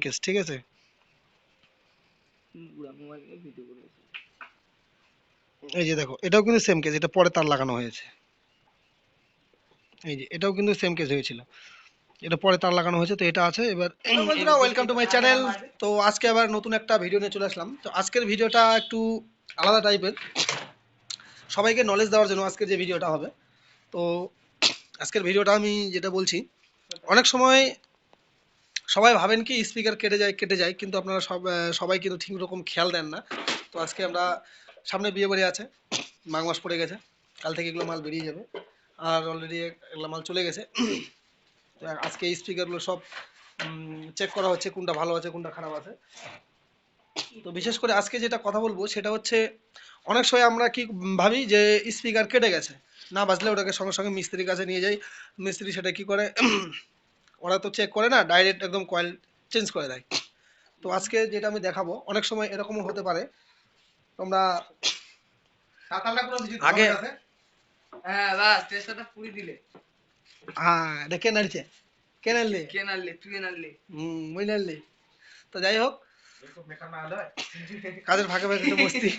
Case, ঠিক আছে। এই যে দেখো, এটাও কিন্তু সেম কেস, এটা পরে তার লাগানো হয়েছে। এই যে এটাও কিন্তু সেম কেস হয়েছিল, এটা পরে তার লাগানো হয়েছে, তো এটা আছে। এবার বন্ধুরা, ওয়েলকাম টু মাই চ্যানেল। তো আজকে আবার নতুন একটা ভিডিও নিয়ে চলে আসলাম। তো আজকের ভিডিওটা একটু আলাদা টাইপের, সবাইকে নলেজ দেওয়ার জন্য আজকের যে ভিডিওটা হবে। তো আজকের ভিডিওটা আমি যেটা বলছি, অনেক সময় সবাই ভাবেন কি স্পিকার কেটে যায়, কিন্তু আপনারা সবাই কিন্তু ঠিক রকম খেয়াল দেন না। তো আজকে আমরা, সামনে বিয়ে বাড়ি আছে, মাঘ মাস পড়ে গেছে, কাল থেকে এগুলো মাল বেরিয়ে যাবে, আর অলরেডি এগুলো মাল চলে গেছে। তো আজকে এই স্পিকারগুলো সব চেক করা হচ্ছে, কোনটা ভালো আছে কোনটা খারাপ আছে। তো বিশেষ করে আজকে যেটা কথা বলবো সেটা হচ্ছে, অনেক সময় আমরা কি ভাবি যে স্পিকার কেটে গেছে, না বাজলে ওটাকে সঙ্গে সঙ্গে মিস্ত্রির কাছে নিয়ে যাই। মিস্ত্রি সেটা কি করে, ওরা তো চেক করে না, ডাইরেক্ট একদম কয়েল চেঞ্জ করে দেয়। তো আজকে যেটা আমি দেখাবো, অনেক সময় এরকমও হতে পারে, তোমরা আগে হ্যাঁ বাস টেস্টটা পুরি দিলে। হ্যাঁ, এটা কে নাড়ছে, কে নাড়লে, কে নাড়লে? তুই নাড়লি। মই নাড়লি। তো যাই হোক, কাজের ফাঁকে ফাঁকে একটু মস্তি।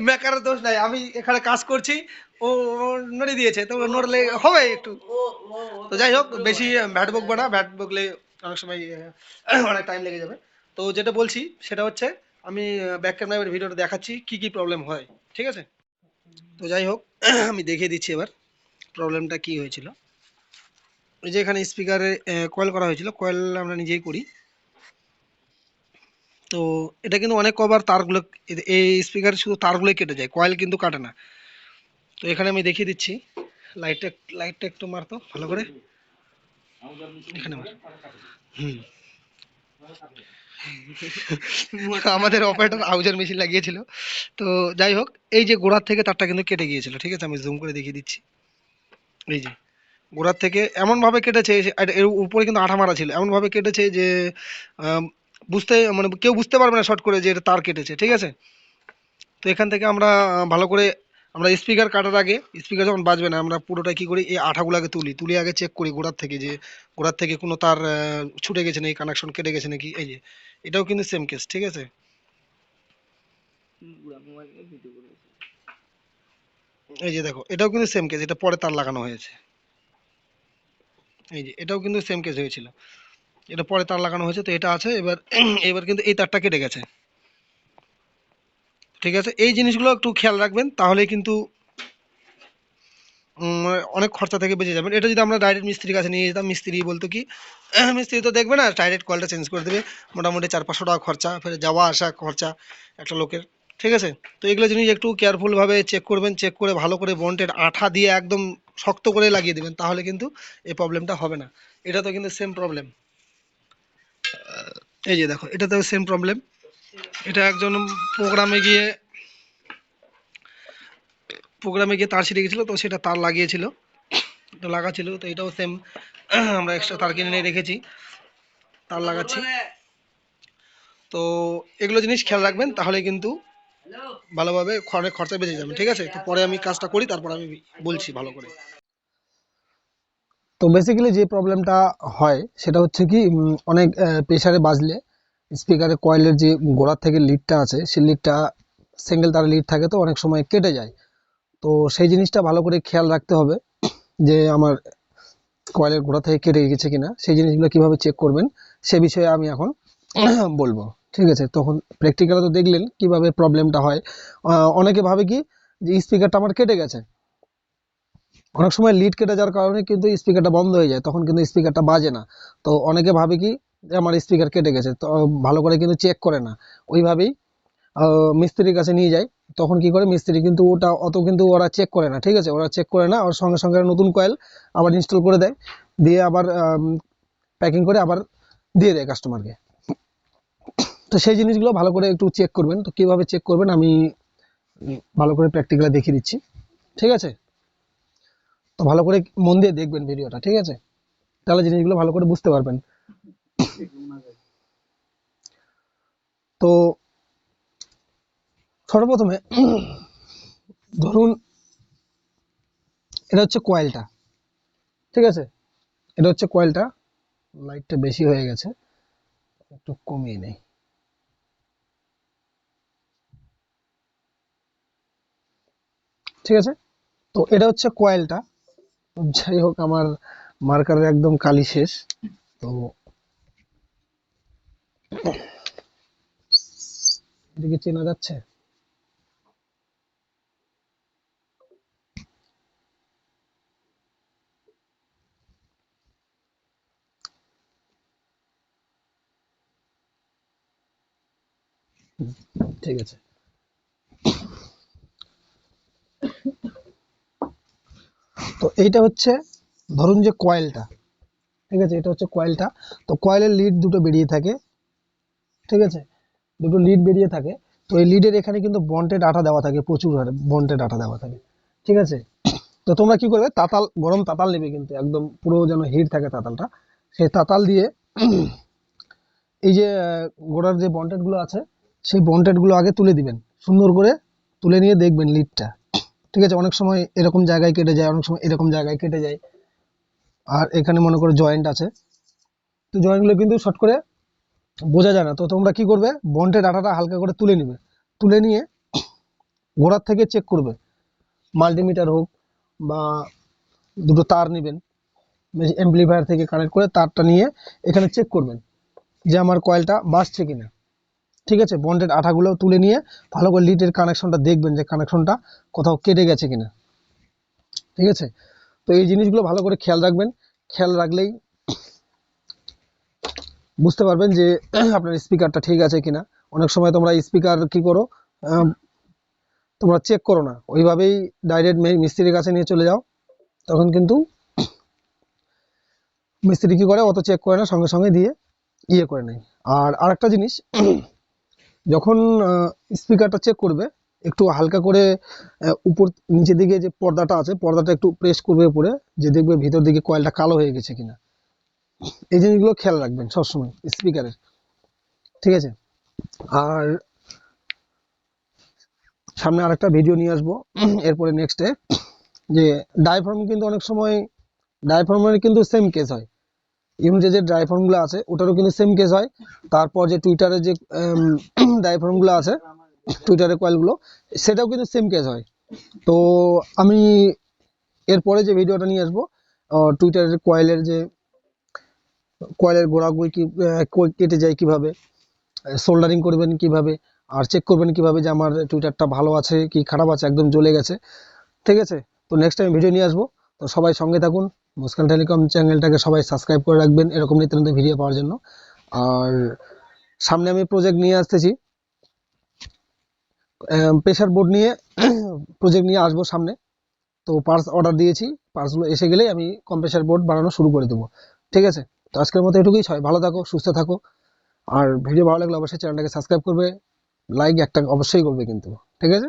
মেকারের দোষ নাই, আমি এখানে কাজ করছি, ও নড়ে দিয়েছে, তো নড়লে হবে একটু। তো যাই হোক, বেশি ভ্যাট বকবো না, ভ্যাট বকলে অনেক সময় অনেক টাইম লেগে যাবে। তো যেটা বলছি সেটা হচ্ছে, আমি ব্যাক ক্যামেরার ভিডিওটা দেখাচ্ছি কি কি প্রবলেম হয়, ঠিক আছে। তো যাই হোক, আমি দেখিয়ে দিচ্ছি এবার প্রবলেমটা কি হয়েছিল। এই যে এখানে স্পিকারে কয়েল করা হয়েছিল, কয়েল আমরা নিজেই করি। তো এটা কিন্তু অনেক কবার তারগুলো, এই স্পিকারে শুধু তারগুলোই কেটে যায়, কয়েল কিন্তু কাটে না। তো এখানে আমি দেখিয়ে দিচ্ছি, লাইটটা লাইটটা একটু মারতো ভালো করে, এখানে মার। হুম। আমাদের অপারেটর আউজার মেশিন লাগিয়েছিল। তো যাই হোক, এই যে গোড়ার থেকে তারটা কিন্তু কেটে গিয়েছিল, ঠিক আছে, আমি জুম করে দেখিয়ে দিচ্ছি। এই যে গোড়ার থেকে এমনভাবে কেটেছে, আর এর উপরে কিন্তু আঠা মারা ছিল, এমনভাবে কেটেছে যে আম, বুঝতে মানে কেউ বুঝতে পারবে না শর্ট করে যে এটা তার কেটেছে, ঠিক আছে। তো এখান থেকে আমরা ভালো করে, আমরা স্পিকার কাটার আগে, স্পিকার যখন বাজবে না, আমরা পুরোটা কি করি, এই আঠাগুলোকে তুলি আগে চেক করি গোড়ার থেকে, যে গোড়ার থেকে কোনো তার ছুটে গেছে নাকি, কানেকশন কেটে গেছে নাকি। এই যে এটাও কিন্তু সেম কেস, ঠিক আছে। এই যে দেখো, এটাও কিন্তু সেম কেস, এটা পরে তার লাগানো হয়েছে। এই যে এটাও কিন্তু সেম কেস হয়েছিল, এটা পরে তার লাগানো হয়েছে, তো এটা আছে। এবার এবার কিন্তু এই তারটা কেটে গেছে, ঠিক আছে। এই জিনিসগুলো একটু খেয়াল রাখবেন, তাহলে কিন্তু অনেক খরচা থেকে বেঁচে যাবেন। এটা যদি আমরা ডাইরেক্ট মিস্ত্রির কাছে নিয়ে যেতাম, মিস্ত্রি বলতো কি, মিস্ত্রি তো দেখবে না, ডাইরেক্ট কলটা চেঞ্জ করে দেবে, মোটামুটি 400-500 টাকা খরচা, ফের যাওয়া আসা খরচা একটা লোকের, ঠিক আছে। তো এগুলো জিনিস একটু কেয়ারফুলভাবে চেক করবেন, চেক করে ভালো করে বন্ডের আঠা দিয়ে একদম শক্ত করে লাগিয়ে দেবেন, তাহলে কিন্তু এই প্রবলেমটা হবে না। এটা তো কিন্তু সেম প্রবলেম, এই যে দেখো, এটা তো সেম প্রবলেম। এটা একজন প্রোগ্রামে গিয়ে তার ছিঁড়ে গেছিলো, তো সেটা তার লাগিয়েছিল, তো লাগাচ্ছিল, তো এটাও সেম। আমরা এক্সট্রা তার কিনে নিয়ে রেখেছি, তার লাগাচ্ছি। তো এগুলো জিনিস খেয়াল রাখবেন, তাহলে কিন্তু ভালোভাবে অনেক খরচা বেঁচে যাবে, ঠিক আছে। তো পরে আমি কাজটা করি, তারপর আমি বলছি ভালো করে। তো বেসিক্যালি যে প্রবলেমটা হয় সেটা হচ্ছে কি, অনেক প্রেসারে বাজলে স্পিকারের কয়েলের যে গোড়ার থেকে লিডটা আছে, সেই লিডটা সিঙ্গেল তার লিড থাকে, তো অনেক সময় কেটে যায়। তো সেই জিনিসটা ভালো করে খেয়াল রাখতে হবে, যে আমার কয়েলের গোড়া থেকে কেটে গেছে কিনা, সেই জিনিসগুলো কিভাবে চেক করবেন সে বিষয়ে আমি এখন বলবো, ঠিক আছে। তখন প্র্যাকটিক্যালে তো দেখলেন কিভাবে প্রবলেমটা হয়। অনেকে ভাবে কি যে স্পিকারটা আমার কেটে গেছে, অনেক সময় লিড কেটে যাওয়ার কারণে কিন্তু স্পিকারটা বন্ধ হয়ে যায়, তখন কিন্তু স্পিকারটা বাজে না। তো অনেকে ভাবে কি যে আমার স্পিকার কেটে গেছে, তো ভালো করে কিন্তু চেক করে না, ওইভাবেই মিস্ত্রির কাছে নিয়ে যায়। তখন কি করে মিস্ত্রি কিন্তু ওটা অত কিন্তু ওরা চেক করে না, ঠিক আছে, ওরা চেক করে না, ওর সঙ্গে সঙ্গে নতুন কয়েল আবার ইনস্টল করে দেয়, দিয়ে আবার প্যাকিং করে আবার দিয়ে দেয় কাস্টমারকে। তো সেই জিনিসগুলো ভালো করে একটু চেক করবেন। তো কিভাবে চেক করবেন আমি ভালো করে প্র্যাকটিক্যালি দেখিয়ে দিচ্ছি, ঠিক আছে। তো ভালো করে মন দিয়ে দেখবেন ভিডিওটা, ঠিক আছে, তাহলে জিনিসগুলো ভালো করে বুঝতে পারবেন। তো সর্বপ্রথমে ধরুন, এটা হচ্ছে কয়েলটা, ঠিক আছে, এটা হচ্ছে কয়েলটা। লাইটটা বেশি হয়ে গেছে, একটু কমিয়ে নেই। ঠিক আছে, তো এটা হচ্ছে কয়েলটা। যাই হোক, আমার মার্কারের একদম কালি শেষ। তো এদিকে চেনা যাচ্ছে। ঠিক আছে, তো এইটা হচ্ছে, ধরুন যে কয়েলটা, ঠিক আছে, এটা হচ্ছে কয়েলটা। তো কয়েলের লিড দুটো বেরিয়ে থাকে, ঠিক আছে, দুটো লিড বেরিয়ে থাকে। তো এই লিডের এখানে কিন্তু বন্ডেড আঠা দেওয়া থাকে, প্রচুর হারে বন্ডেড আঠা দেওয়া থাকে। ঠিক আছে, তো তোমরা কি করবে, তাতাল, গরম তাতাল নেবে, কিন্তু একদম পুরো যেন হিট থাকে তাতালটা। সেই তাতাল দিয়ে এই যে গোড়ার যে বন্ডেড গুলো আছে, সেই বন্ডেড গুলো আগে তুলে দিবেন, সুন্দর করে তুলে নিয়ে দেখবেন লিডটা। ঠিক আছে, অনেক সময় এরকম জায়গায় কেটে যায়, অনেক সময় এরকম জায়গায় কেটে যায়। আর এখানে মনে করো জয়েন্ট আছে, তো জয়েন্টগুলো কিন্তু শর্ট করে বোঝা যায় না। তো তোমরা কি করবে, বন্ডেড আঠাটা হালকা করে তুলে নিবে, তুলে নিয়ে গোড়ার থেকে চেক করবে, মাল্টিমিটার হোক বা দুটো তার নেবেন, এমপ্লিফায়ার থেকে কানেক্ট করে তারটা নিয়ে এখানে চেক করবেন যে আমার কয়েলটা বাজছে কিনা। ঠিক আছে, বন্ডেড আঠাগুলো তুলে নিয়ে ভালো করে লিডের কানেকশনটা দেখবেন যে কানেকশনটা কোথাও কেটে গেছে কিনা। ঠিক আছে, তো এই জিনিসগুলো ভালো করে খেয়াল রাখবেন। খেয়াল রাখলেই বুঝতে পারবেন যে আপনার স্পিকারটা ঠিক আছে কিনা। অনেক সময় তোমরা স্পিকার কি করো, আহ, তোমরা চেক করো না, ওইভাবেই ডাইরেক্ট মিস্ত্রির কাছে নিয়ে চলে যাও, তখন কিন্তু মিস্ত্রি কি করে, অত চেক করে না, সঙ্গে সঙ্গে দিয়ে ইয়ে করে নেয়। আর আরেকটা জিনিস, যখন স্পিকারটা চেক করবে, একটু হালকা করে উপর নিচের দিকে যে পর্দাটা আছে, পর্দাটা একটু প্রেস করবে উপরে, যে দেখবে ভিতর দিকে কয়েলটা কালো হয়ে গেছে কিনা। এই জিনিসগুলো খেয়াল রাখবেন সবসময় স্পিকারের। ঠিক আছে, আর সামনে আরেকটা ভিডিও নিয়ে আসবো এরপরে নেক্সটে, যে ডায়াফ্রাম কিন্তু অনেক সময়, ডায়াফ্রামের কিন্তু সেম কেস হয়। ইউনিটে যে ডায়াফ্রামগুলো আছে ওটারও কিন্তু সেম কেস হয়। তারপর যে টুইটারে যে ডায়াফ্রামগুলো আছে, টুইটারের কয়েলগুলো, সেটাও কিন্তু সেম কেস হয়। তো আমি এরপরে যে ভিডিওটা নিয়ে আসবো, টুইটারের কয়েলের যে কয়েলের গোড়াগুলো কি কেটে যায় কিভাবে, সোল্ডারিং করবেন কিভাবে, আর চেক করবেন কিভাবে যে আমার টুইটারটা ভালো আছে কি খারাপ আছে, একদম জ্বলে গেছে। ঠিক আছে, তো নেক্সট টাইম ভিডিও নিয়ে আসবো। তো সবাই সঙ্গে থাকুন, মুস্কান টেলিকম চ্যানেলটাকে সবাই সাবস্ক্রাইব করে রাখবেন এরকম নিত্য নতুন ভিডিও পাওয়ার জন্য। আর সামনে আমি প্রজেক্ট নিয়ে আসতেছি, প্রেসার বোর্ড নিয়ে প্রজেক্ট নিয়ে আসবো সামনে। তো পার্টস অর্ডার দিয়েছি, পার্টসগুলো এসে গেলেই আমি কম্প্রেসার বোর্ড বানানো শুরু করে দেবো। ঠিক আছে, তো আজকের মতো এটুকুই। সবাই ভালো থাকো, সুস্থ থাকো। আর ভিডিও ভালো লাগলে অবশ্যই চ্যানেলটাকে সাবস্ক্রাইব করবে, লাইক একটা অবশ্যই করবে কিন্তু। ঠিক আছে।